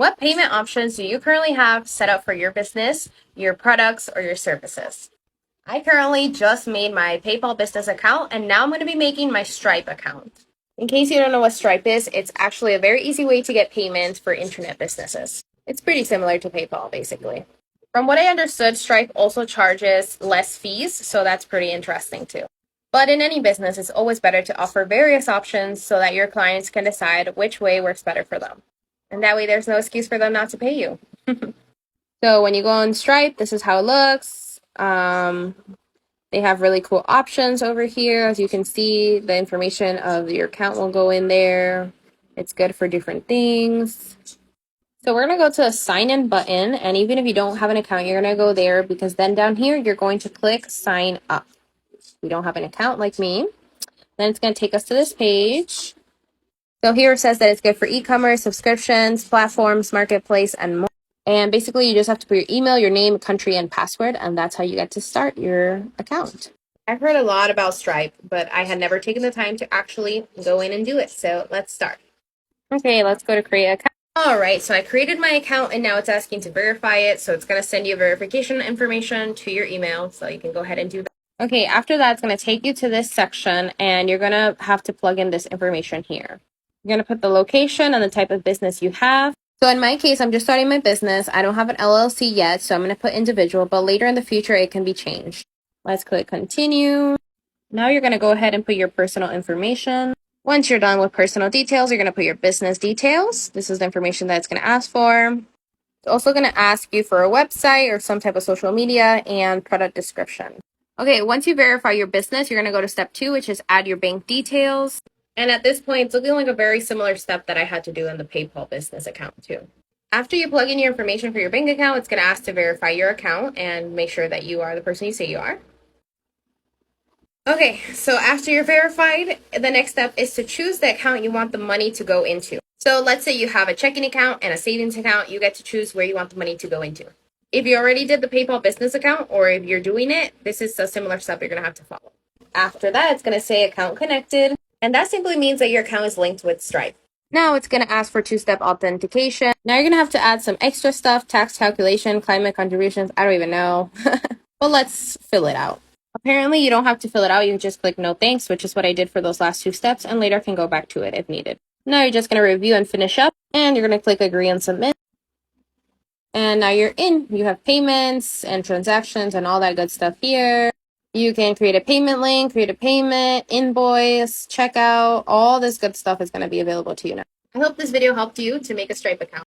What payment options do you currently have set up for your business, your products, or your services? I currently just made my PayPal business account, and now I'm going to be making my Stripe account. In case you don't know what Stripe is, it's actually a very easy way to get payments for internet businesses. It's pretty similar to PayPal, basically. From what I understood, Stripe also charges less fees, so that's pretty interesting too. But in any business, it's always better to offer various options so that your clients can decide which way works better for them. And that way, there's no excuse for them not to pay you. So when you go on Stripe, this is how it looks. They have really cool options over here. As you can see, the information of your account will go in there. It's good for different things. So we're going to go to a sign in button. And even if you don't have an account, you're going to go there because then down here, you're going to click sign up. If you don't have an account like me, then it's going to take us to this page. So here it says that it's good for e-commerce, subscriptions, platforms, marketplace, and more. And basically, you just have to put your email, your name, country, and password, and that's how you get to start your account. I've heard a lot about Stripe, but I had never taken the time to actually go in and do it. So let's start. Okay, let's go to create account. All right, so I created my account and now it's asking to verify it. So it's going to send you verification information to your email. So you can go ahead and do that. Okay, after that, it's going to take you to this section and you're going to have to plug in this information here. You're going to put the location and the type of business you have. So in my case, I'm just starting my business. I don't have an LLC yet, so I'm going to put individual, but later in the future, it can be changed. Let's click continue. Now you're going to go ahead and put your personal information. Once you're done with personal details, you're going to put your business details. This is the information that it's going to ask for. It's also going to ask you for a website or some type of social media and product description. Okay, once you verify your business, you're going to go to step 2, which is add your bank details. And at this point, it's looking like a very similar step that I had to do in the PayPal business account too. After you plug in your information for your bank account, it's going to ask to verify your account and make sure that you are the person you say you are. Okay, so after you're verified, the next step is to choose the account you want the money to go into. So let's say you have a checking account and a savings account, you get to choose where you want the money to go into. If you already did the PayPal business account or if you're doing it, this is a similar step you're going to have to follow. After that, it's going to say account connected, and that simply means that your account is linked with Stripe. Now it's going to ask for 2-step authentication. Now you're going to have to add some extra stuff, tax calculation, climate contributions, I don't even know. But let's fill it out. Apparently, you don't have to fill it out. You just click no thanks, which is what I did for those last 2 steps, and later can go back to it if needed. Now you're just going to review and finish up, and you're going to click agree and submit. And now you're in. You have payments and transactions and all that good stuff here. You can create a payment link, create a payment, invoice, checkout. All this good stuff is going to be available to you now. I hope this video helped you to make a Stripe account.